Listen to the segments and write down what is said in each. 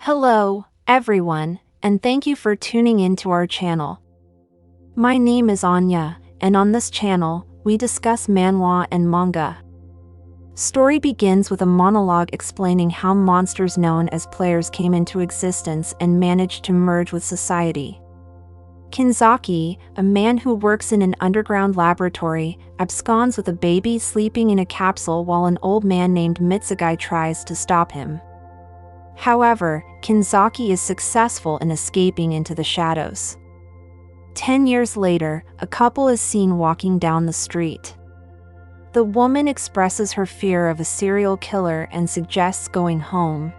Hello, everyone, and thank you for tuning in to our channel. My name is Anya, and on this channel, we discuss manhwa and manga. Story begins with a monologue explaining how monsters known as players came into existence and managed to merge with society. Kinzaki, a man who works in an underground laboratory, absconds with a baby sleeping in a capsule while an old man named Mitsugai tries to stop him. However, Kinzaki is successful in escaping into the shadows. 10 years later, a couple is seen walking down the street. The woman expresses her fear of a serial killer and suggests going home.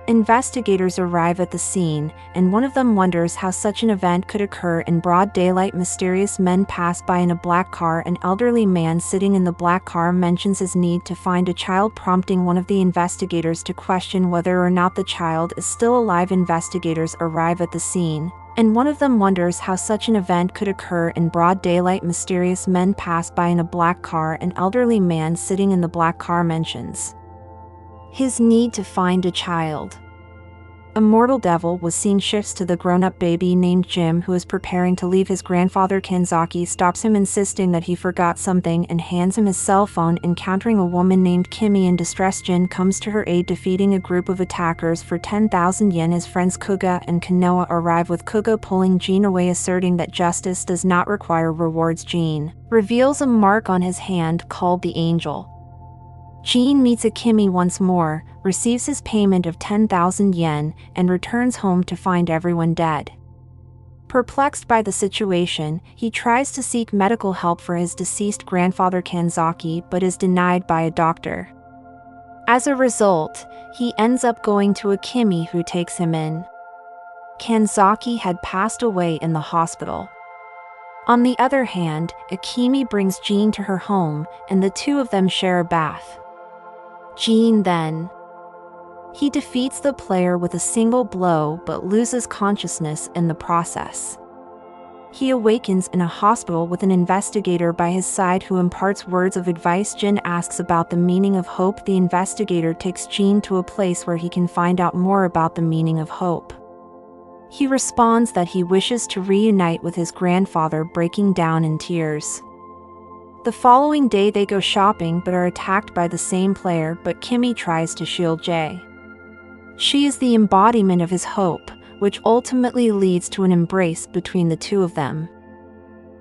Investigators arrive at the scene, and one of them wonders how such an event could occur in broad daylight. Mysterious men pass by in a black car. An elderly man sitting in the black car mentions his need to find a child, prompting one of the investigators to question whether or not the child is still alive. Investigators arrive at the scene, and one of them wonders how such an event could occur in broad daylight. Mysterious men pass by in a black car. An elderly man sitting in the black car mentions his need to find a child. A mortal devil was seen shifts to the grown-up baby named Jim, who is preparing to leave his grandfather. Kinzaki stops him, insisting that he forgot something, and hands him his cell phone. Encountering a woman named Kimi in distress, Jin comes to her aid, defeating a group of attackers for 10,000 yen. His friends Kuga and Kanoa arrive, with Kuga pulling Jin away, asserting that justice does not require rewards. Jin reveals a mark on his hand called the Angel. Jin meets Akimi once more, receives his payment of 10,000 yen, and returns home to find everyone dead. Perplexed by the situation, he tries to seek medical help for his deceased grandfather Kinzaki, but is denied by a doctor. As a result, he ends up going to Akimi, who takes him in. Kinzaki had passed away in the hospital. On the other hand, Akimi brings Jin to her home, and the two of them share a bath. Jin then he defeats the player with a single blow but loses consciousness in the process. He awakens in a hospital with an investigator by his side who imparts words of advice. Jin asks about the meaning of hope. The investigator takes Jin to a place where he can find out more about the meaning of hope. He responds that he wishes to reunite with his grandfather, breaking down in tears. The following day they go shopping but are attacked by the same player, but Kimi tries to shield Jay. She is the embodiment of his hope, which ultimately leads to an embrace between the two of them.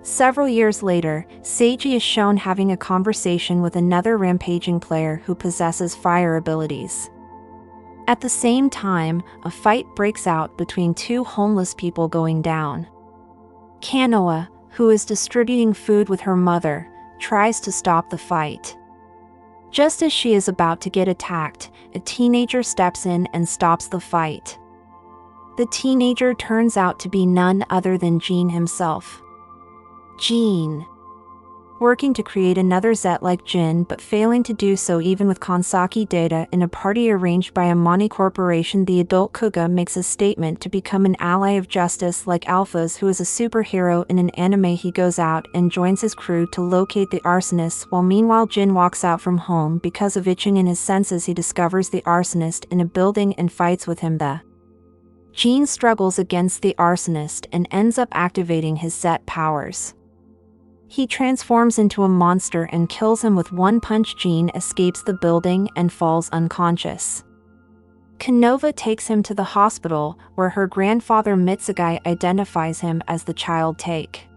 Several years later, Seiji is shown having a conversation with another rampaging player who possesses fire abilities. At the same time, a fight breaks out between two homeless people going down. Kanoa, who is distributing food with her mother, tries to stop the fight. Just as she is about to get attacked, a teenager steps in and stops the fight. The teenager turns out to be none other than Jin himself. Jin, working to create another Zet like Jin but failing to do so even with Kansaki data in a party arranged by a Mani corporation, the adult Kuga makes a statement to become an ally of justice like Alphas, who is a superhero in an anime. He goes out and joins his crew to locate the arsonist, while meanwhile Jin walks out from home because of itching in his senses. He discovers the arsonist in a building and fights with him. Jin struggles against the arsonist and ends up activating his Zet powers. He transforms into a monster and kills him with one punch. Jin escapes the building and falls unconscious. Kanova takes him to the hospital, where her grandfather Mitsugai identifies him as the child take.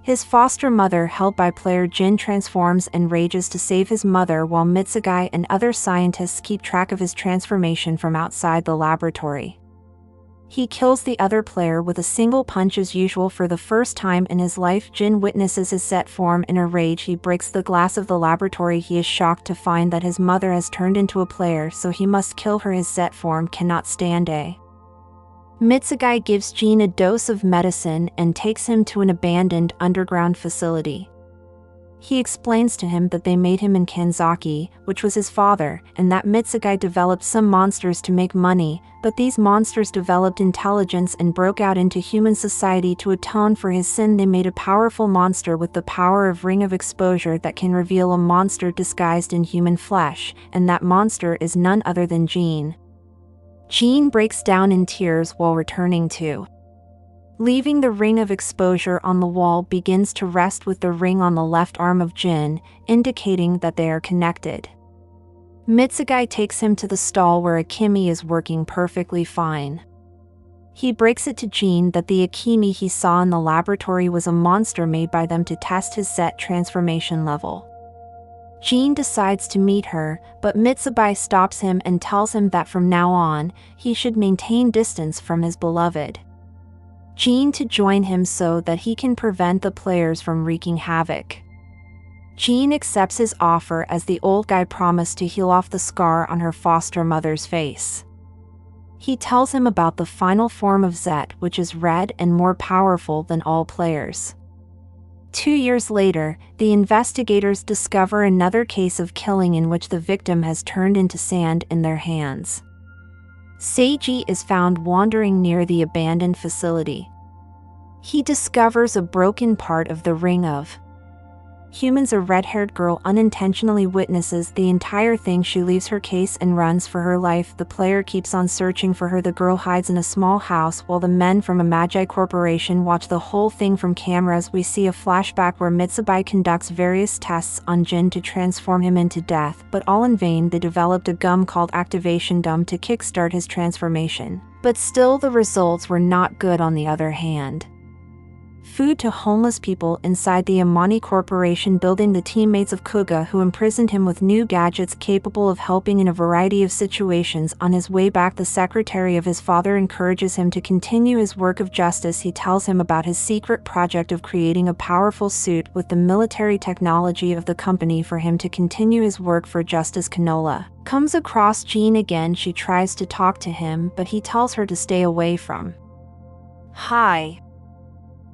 His foster mother, held by player Jin, transforms and rages to save his mother, while Mitsugai and other scientists keep track of his transformation from outside the laboratory. He kills the other player with a single punch. As usual, for the first time in his life, Jin witnesses his Zet form. In a rage, he breaks the glass of the laboratory. He is shocked to find that his mother has turned into a player, so he must kill her. His Zet form cannot stand a. Mitsugai gives Jin a dose of medicine and takes him to an abandoned underground facility. He explains to him that they made him in Kinzaki, which was his father, and that Mitsugai developed some monsters to make money, but these monsters developed intelligence and broke out into human society. To atone for his sin, they made a powerful monster with the power of Ring of Exposure that can reveal a monster disguised in human flesh, and that monster is none other than Jin. Jin breaks down in tears while returning to. Leaving the ring of exposure on the wall begins to rest with the ring on the left arm of Jin, indicating that they are connected. Mitsugai takes him to the stall where Akemi is working perfectly fine. He breaks it to Jin that the Akemi he saw in the laboratory was a monster made by them to test his Zet transformation level. Jin decides to meet her, but Mitsubai stops him and tells him that from now on, he should maintain distance from his beloved Jin to join him so that he can prevent the players from wreaking havoc. Jin accepts his offer as the old guy promised to heal off the scar on her foster mother's face. He tells him about the final form of Zet, which is red and more powerful than all players. 2 years later, the investigators discover another case of killing in which the victim has turned into sand in their hands. Seiji is found wandering near the abandoned facility. He discovers a broken part of the ring of humans. A red-haired girl unintentionally witnesses the entire thing. She leaves her case and runs for her life. The player keeps on searching for her. The girl hides in a small house while the men from a Magi corporation watch the whole thing from cameras. We see a flashback where Mitsubai conducts various tests on Jin to transform him into death, but all in vain. They developed a gum called Activation Gum to kickstart his transformation. But still the results were not good. On the other hand, food to homeless people inside the Amani Corporation building. The teammates of Kuga who imprisoned him with new gadgets capable of helping in a variety of situations. On his way back, the secretary of his father encourages him to continue his work of justice. He tells him about his secret project of creating a powerful suit with the military technology of the company for him to continue his work for justice. Canola comes across Jin again. She tries to talk to him, but he tells her to stay away from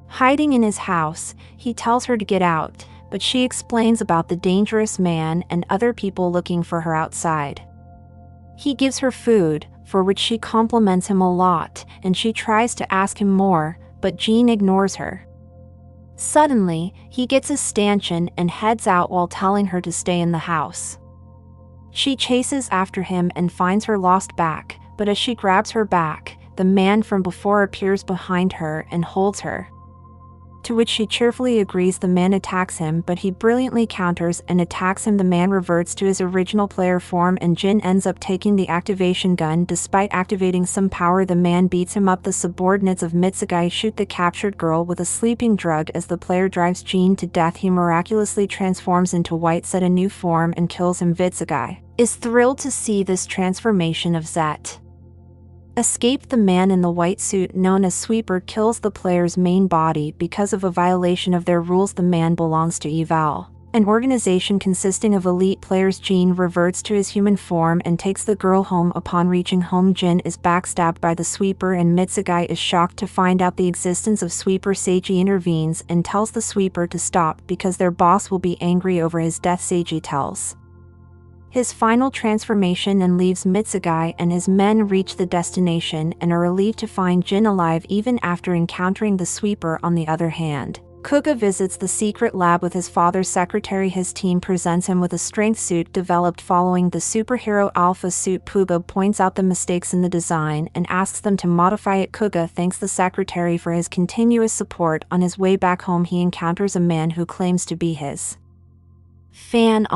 hiding in his house. He tells her to get out, but she explains about the dangerous man and other people looking for her outside. He gives her food, for which she compliments him a lot, and she tries to ask him more, but Jin ignores her. Suddenly, he gets a stanchion and heads out while telling her to stay in the house. She chases after him and finds her lost back, but as she grabs her back, the man from before appears behind her and holds her. To which she cheerfully agrees. The man attacks him, but he brilliantly counters and attacks him. The man reverts to his original player form and Jin ends up taking the activation gun. Despite activating some power, the man beats him up. The subordinates of Mitsugai shoot the captured girl with a sleeping drug. As the player drives Jin to death, he miraculously transforms into white Zet, a new form, and kills him. Mitsugai is thrilled to see this transformation of Zet. Escape. The man in the white suit known as Sweeper kills the player's main body because of a violation of their rules. The man belongs to Eval, an organization consisting of elite players. Jin reverts to his human form and takes the girl home. Upon reaching home, Jin is backstabbed by the Sweeper and Mitsugai is shocked to find out the existence of Sweeper. Seiji intervenes and tells the Sweeper to stop because their boss will be angry over his death. Seiji tells his final transformation and leaves Mitsugai, and his men reach the destination and are relieved to find Jin alive even after encountering the Sweeper. On the other hand, Kuga visits the secret lab with his father's secretary. His team presents him with a strength suit developed following the superhero Alpha suit. Kuga points out the mistakes in the design and asks them to modify it. Kuga thanks the secretary for his continuous support. On his way back home, he encounters a man who claims to be his fan.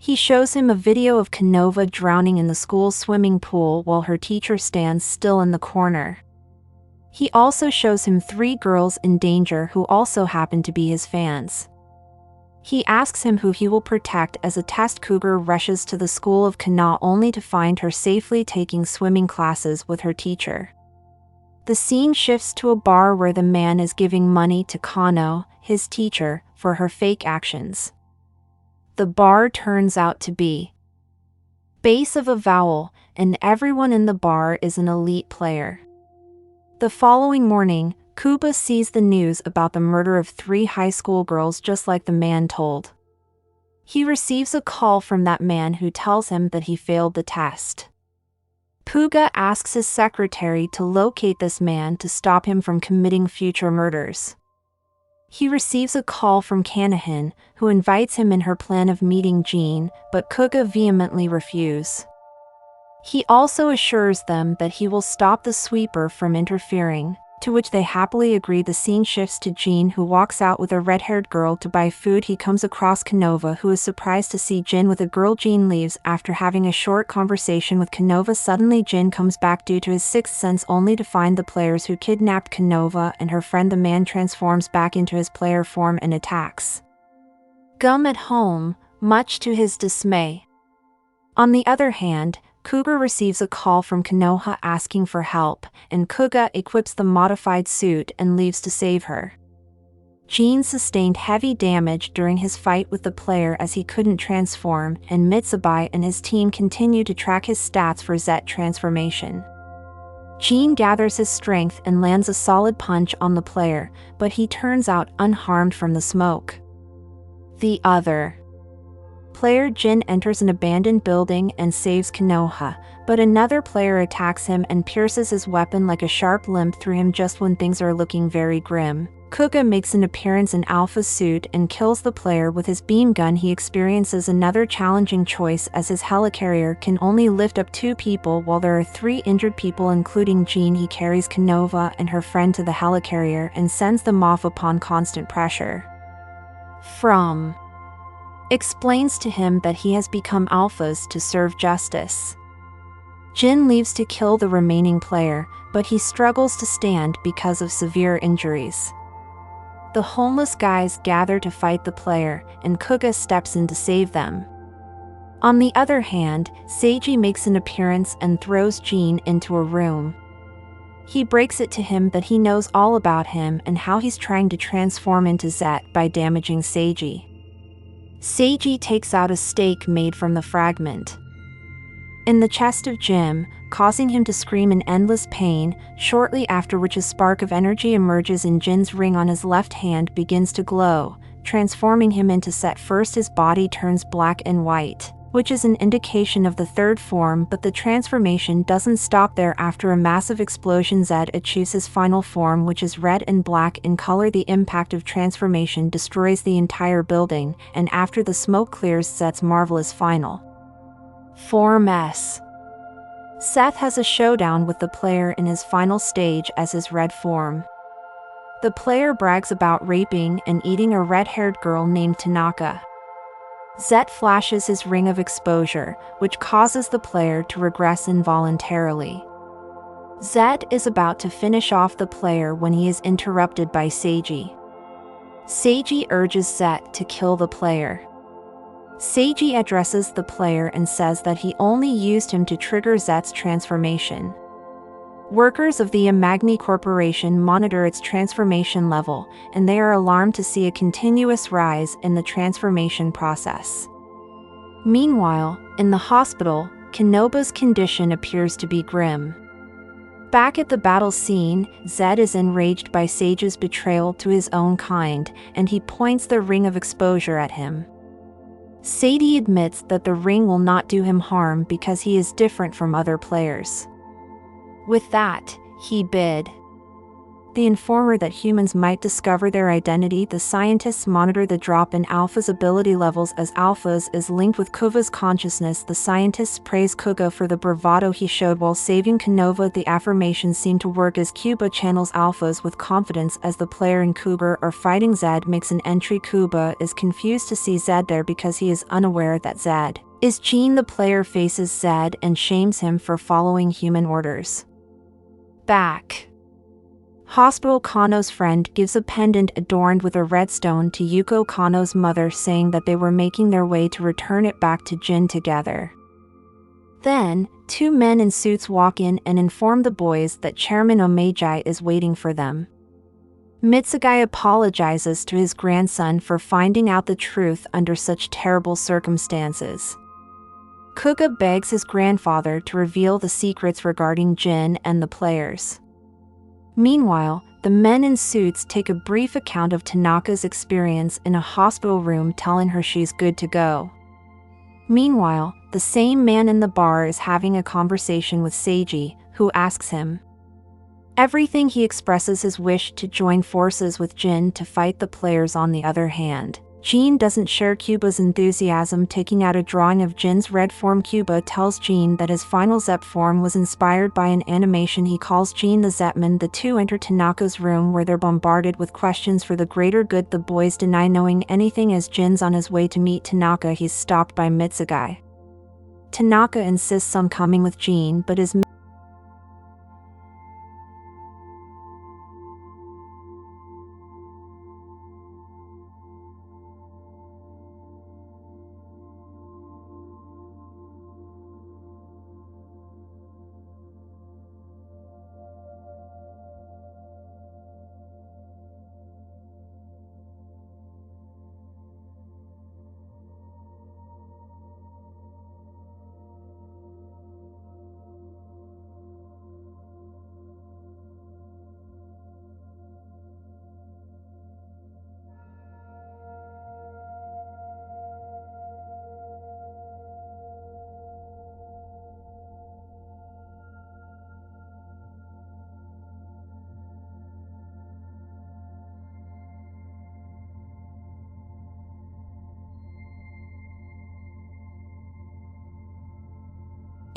He shows him a video of Canova drowning in the school swimming pool while her teacher stands still in the corner. He also shows him 3 girls in danger who also happen to be his fans. He asks him who he will protect as a test. Cougar rushes to the school of Kana only to find her safely taking swimming classes with her teacher. The scene shifts to a bar where the man is giving money to Kano, his teacher, for her fake actions. The bar turns out to be base of a vowel, and everyone in the bar is an elite player. The following morning, Kuba sees the news about the murder of 3 high school girls just like the man told. He receives a call from that man who tells him that he failed the test. Puga asks his secretary to locate this man to stop him from committing future murders. He receives a call from Kanahan, who invites him in her plan of meeting Jean, but Kuga vehemently refuses. He also assures them that he will stop the sweeper from interfering, to which they happily agree. The scene shifts to Jin, who walks out with a red-haired girl to buy food. He comes across Canova, who is surprised to see Jin with a girl. Jin leaves after having a short conversation with Canova. Suddenly Jin comes back due to his sixth sense, only to find the players who kidnapped Canova and her friend. The man transforms back into his player form and attacks Gum at home, much to his dismay. On the other hand, Kuga receives a call from Konoha asking for help, and Kuga equips the modified suit and leaves to save her. Jin sustained heavy damage during his fight with the player as he couldn't transform, and Mitsubai and his team continue to track his stats for Z transformation. Jin gathers his strength and lands a solid punch on the player, but he turns out unharmed from the smoke. The other player, Jin, enters an abandoned building and saves Konoha, but another player attacks him and pierces his weapon like a sharp limb through him just when things are looking very grim. Kuga makes an appearance in Alpha's suit and kills the player with his beam gun. He experiences another challenging choice as his helicarrier can only lift up 2 people while there are 3 injured people including Jin. He carries Canova and her friend to the helicarrier and sends them off upon constant pressure from explains to him that he has become Alpha's to serve justice. Jin leaves to kill the remaining player, but he struggles to stand because of severe injuries. The homeless guys gather to fight the player, and Kuga steps in to save them. On the other hand, Seiji makes an appearance and throws Jin into a room. He breaks it to him that he knows all about him and how he's trying to transform into Zet by damaging Seiji. Seiji takes out a stake made from the fragment in the chest of Jim, causing him to scream in endless pain, shortly after which a spark of energy emerges and Jin's ring on his left hand begins to glow, transforming him into Set. First his body turns black and white, which is an indication of the third form, but the transformation doesn't stop there. After a massive explosion, Zed achieves his final form, which is red and black in color. The impact of transformation destroys the entire building, and after the smoke clears, Zed's marvelous final form S. Seth has a showdown with the player in his final stage as his red form. The player brags about raping and eating a red-haired girl named Tanaka. Zet flashes his ring of exposure, which causes the player to regress involuntarily. Zet is about to finish off the player when he is interrupted by Seiji. Seiji urges Zet to kill the player. Seiji addresses the player and says that he only used him to trigger Zet's transformation. Workers of the Amagni Corporation monitor its transformation level, and they are alarmed to see a continuous rise in the transformation process. Meanwhile, in the hospital, Kenoba's condition appears to be grim. Back at the battle scene, Zed is enraged by Seiji's betrayal to his own kind, and he points the ring of exposure at him. Seiji admits that the ring will not do him harm because he is different from other players. With that, he bid the informer that humans might discover their identity. The scientists monitor the drop in Alpha's ability levels as Alpha's is linked with Kuva's consciousness. The scientists praise Kuga for the bravado he showed while saving Canova. The affirmations seem to work as Kuba channels Alpha's with confidence as the player and Kuga are fighting. Zed makes an entry. Kuba is confused to see Zed there because he is unaware that Zed is Jin. The player faces Zed and shames him for following human orders. Back hospital, Kano's friend gives a pendant adorned with a red stone to Yuko, Kano's mother, saying that they were making their way to return it back to Jin together. Then, 2 men in suits walk in and inform the boys that Chairman Omeji is waiting for them. Mitsugai apologizes to his grandson for finding out the truth under such terrible circumstances. Kuga begs his grandfather to reveal the secrets regarding Jin and the players. Meanwhile, the men in suits take a brief account of Tanaka's experience in a hospital room, telling her she's good to go. Meanwhile, the same man in the bar is having a conversation with Seiji, who asks him everything. He expresses his wish to join forces with Jin to fight the players. On the other hand, Jean doesn't share Cuba's enthusiasm. Taking out a drawing of Jin's red form, Cuba tells Jean that his final Zep form was inspired by an animation. He calls Jean the Zepman. The two enter Tanaka's room where they're bombarded with questions for the greater good. The boys deny knowing anything. As Jin's on his way to meet Tanaka, he's stopped by Mitsugai. Tanaka insists on coming with Jean, but is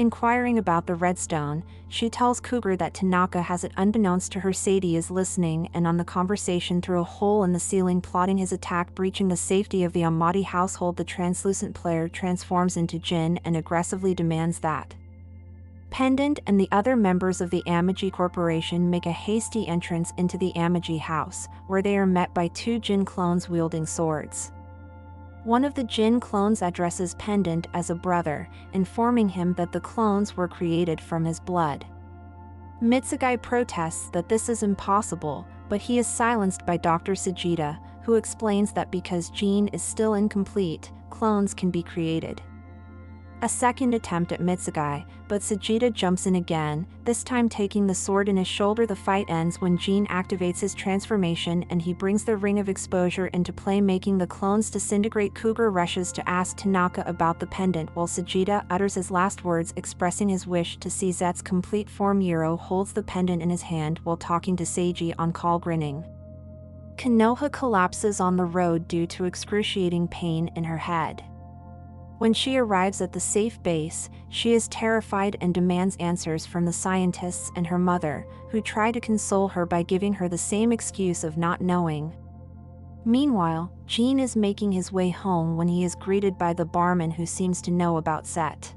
inquiring about the redstone. She tells Cougar that Tanaka has it. Unbeknownst to her, Sadie is listening and on the conversation through a hole in the ceiling, plotting his attack. Breaching the safety of the Amati household, the translucent player transforms into Jin and aggressively demands that Pendant and the other members of the Amaji Corporation make a hasty entrance into the Amaji house, where they are met by two Jin clones wielding swords. One of the Jin clones addresses Pendant as a brother, informing him that the clones were created from his blood. Mitsugai protests that this is impossible, but he is silenced by Dr. Sajida, who explains that because Jin is still incomplete, clones can be created. A second attempt at Mitsugai, but Sajida jumps in again, this time taking the sword in his shoulder. The fight ends when Jin activates his transformation and he brings the Ring of Exposure into play, making the clones disintegrate. Cougar rushes to ask Tanaka about the pendant while Sajida utters his last words, expressing his wish to see Zet's complete form. Yuro holds the pendant in his hand while talking to Seiji on call, grinning. Konoha collapses on the road due to excruciating pain in her head. When she arrives at the safe base, she is terrified and demands answers from the scientists and her mother, who try to console her by giving her the same excuse of not knowing. Meanwhile, Jin is making his way home when he is greeted by the barman, who seems to know about Zet.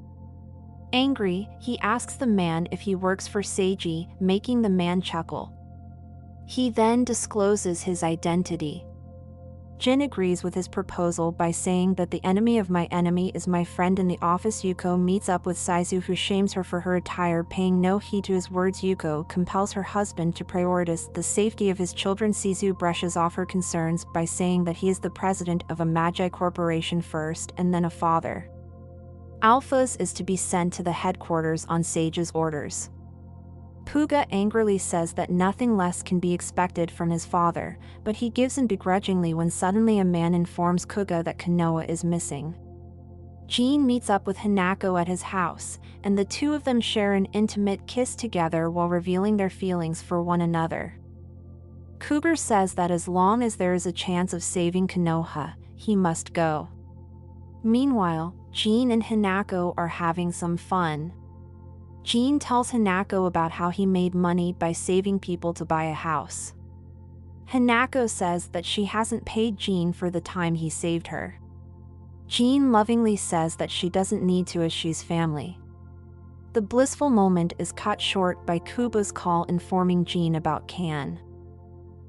Angry, he asks the man if he works for Seiji, making the man chuckle. He then discloses his identity. Jin agrees with his proposal by saying that the enemy of my enemy is my friend. In the office, Yuko meets up with Saizu, who shames her for her attire. Paying no heed to his words, Yuko compels her husband to prioritize the safety of his children. Saizu brushes off her concerns by saying that he is the president of a Magi corporation first and then a father. Alphas is to be sent to the headquarters on Sage's orders. Puga angrily says that nothing less can be expected from his father, but he gives in begrudgingly when suddenly a man informs Kuga that Konoha is missing. Jin meets up with Hanako at his house, and the two of them share an intimate kiss together while revealing their feelings for one another. Cougar says that as long as there is a chance of saving Konoha, he must go. Meanwhile, Jin and Hanako are having some fun. Jin tells Hanako about how he made money by saving people to buy a house. Hanako says that she hasn't paid Jin for the time he saved her. Jin lovingly says that she doesn't need to as she's family. The blissful moment is cut short by Kuba's call informing Jin about Kan.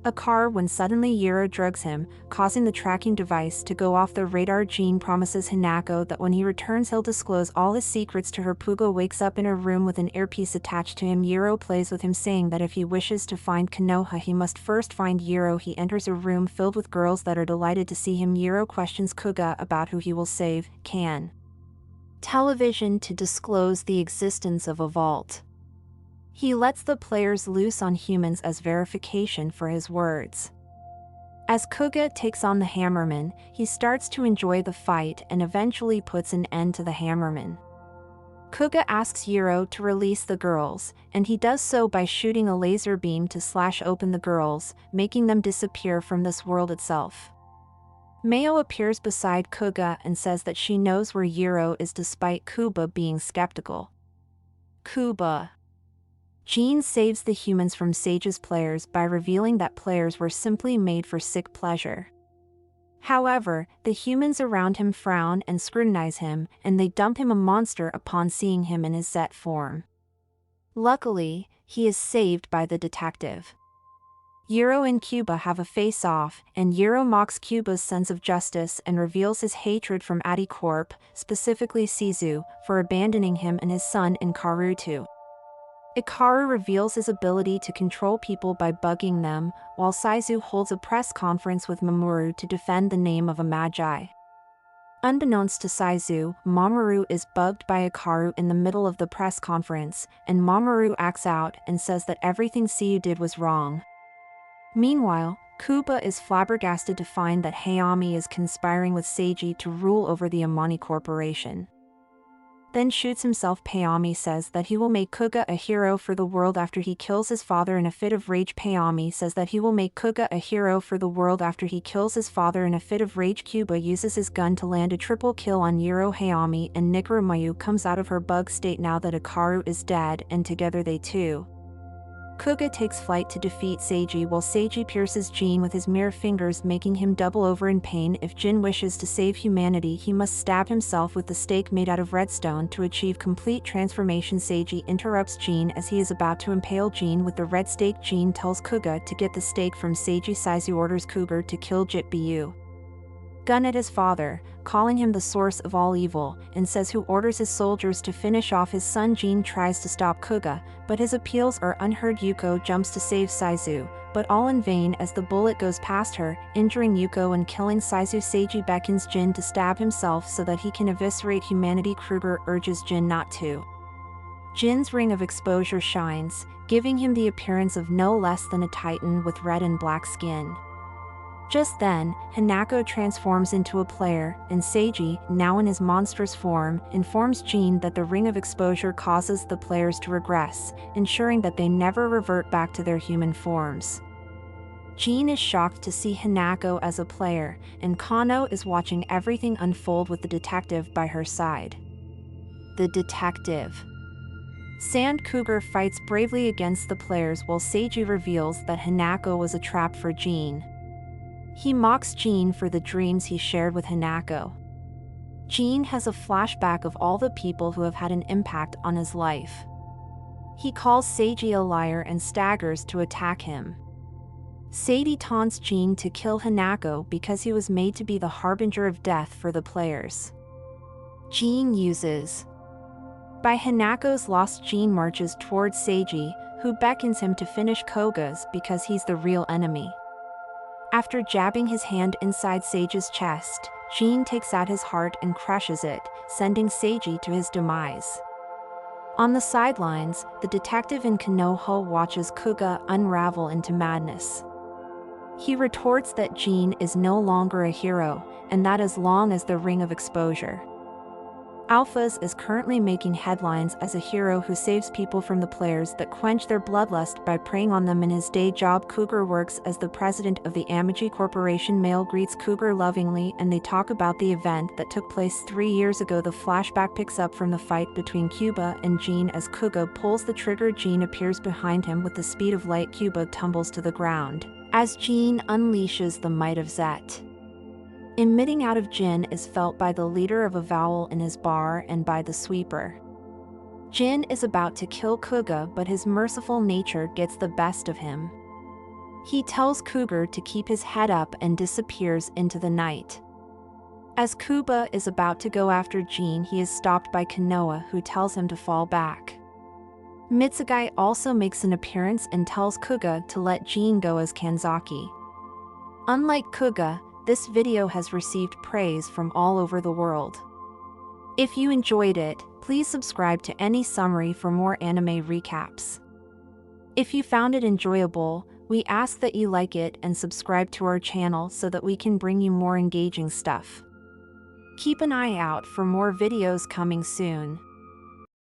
A car when suddenly Yura drugs him, causing the tracking device to go off the radar. Jin promises Hanako that when he returns he'll disclose all his secrets to her. Puga wakes up in her room with an earpiece attached to him. Yuro plays with him, saying that if he wishes to find Konoha he must first find Yuro. He enters a room filled with girls that are delighted to see him. Yuro questions Kuga about who he will save, Kan. Television to disclose the existence of a vault. He lets the players loose on humans as verification for his words. As Kuga takes on the Hammerman, he starts to enjoy the fight and eventually puts an end to the Hammerman. Kuga asks Yuro to release the girls, and he does so by shooting a laser beam to slash open the girls, making them disappear from this world itself. Mayo appears beside Kuga and says that she knows where Yiro is despite Kuba being skeptical. Kuba. Jean saves the humans from Sage's players by revealing that players were simply made for sick pleasure. However, the humans around him frown and scrutinize him, and they dump him a monster upon seeing him in his Zet form. Luckily, he is saved by the detective. Yiro and Cuba have a face-off, and Yiro mocks Cuba's sense of justice and reveals his hatred from Corp, specifically Sizu, for abandoning him and his son in Karutu. Ikaru reveals his ability to control people by bugging them, while Sizu holds a press conference with Mamoru to defend the name of a magi. Unbeknownst to Sizu, Mamoru is bugged by Ikaru in the middle of the press conference, and Mamoru acts out and says that everything Sizu did was wrong. Meanwhile, Kuba is flabbergasted to find that Hayami is conspiring with Seiji to rule over the Amani Corporation. Then shoots himself. Hayami says that he will make Kuga a hero for the world after he kills his father in a fit of rage. Hayami says that he will make Kuga a hero for the world after he kills his father in a fit of rage. Kuba uses his gun to land a triple kill on Yiro. Hayami and Nikuru Mayu comes out of her bug state now that Ikaru is dead, and together they too. Kuga takes flight to defeat Seiji while Seiji pierces Jin with his mere fingers, making him double over in pain. If Jin wishes to save humanity, he must stab himself with the stake made out of redstone to achieve complete transformation. Seiji interrupts Jin as he is about to impale Jin with the red stake. Jin tells Kuga to get the stake from Seiji. Sizu orders Kuga to kill Jitbu. Gun at his father, calling him the source of all evil, and says who orders his soldiers to finish off his son. Jin tries to stop Kuga, but his appeals are unheard. Yuko jumps to save Sizu, but all in vain as the bullet goes past her, injuring Yuko and killing Sizu. Seiji beckons Jin to stab himself so that he can eviscerate humanity. Kruger urges Jin not to. Jin's ring of exposure shines, giving him the appearance of no less than a titan with red and black skin. Just then, Hanako transforms into a player, and Seiji, now in his monstrous form, informs Jin that the ring of exposure causes the players to regress, ensuring that they never revert back to their human forms. Jin is shocked to see Hanako as a player, and Kano is watching everything unfold with the detective by her side. The detective. Sand Cougar fights bravely against the players while Seiji reveals that Hanako was a trap for Jin. He mocks Jin for the dreams he shared with Hanako. Jin has a flashback of all the people who have had an impact on his life. He calls Seiji a liar and staggers to attack him. Seiji taunts Jin to kill Hanako because he was made to be the harbinger of death for the players. Jin uses. By Hanako's lost, Jin marches towards Seiji, who beckons him to finish Koga's because he's the real enemy. After jabbing his hand inside Seiji's chest, Jin takes out his heart and crushes it, sending Seiji to his demise. On the sidelines, the detective in Konoha watches Kuga unravel into madness. He retorts that Jin is no longer a hero, and that as long as the ring of exposure. Alphas is currently making headlines as a hero who saves people from the players that quench their bloodlust by preying on them in his day job. Cougar works as the president of the Amagi Corporation. Male greets Cougar lovingly and they talk about the event that took place 3 years ago. The flashback picks up from the fight between Cuba and Jin as Kuga pulls the trigger. Jin appears behind him with the speed of light. Cuba tumbles to the ground as Jin unleashes the might of Zet. Emitting out of Jin is felt by the leader of a vowel in his bar and by the sweeper. Jin is about to kill Kuga, but his merciful nature gets the best of him. He tells Cougar to keep his head up and disappears into the night. As Kuba is about to go after Jin, he is stopped by Konoha, who tells him to fall back. Mitsugai also makes an appearance and tells Kuga to let Jin go as Kanzaki. Unlike Kuga, this video has received praise from all over the world. If you enjoyed it, please subscribe to Any Summary for more anime recaps. If you found it enjoyable, we ask that you like it and subscribe to our channel so that we can bring you more engaging stuff. Keep an eye out for more videos coming soon.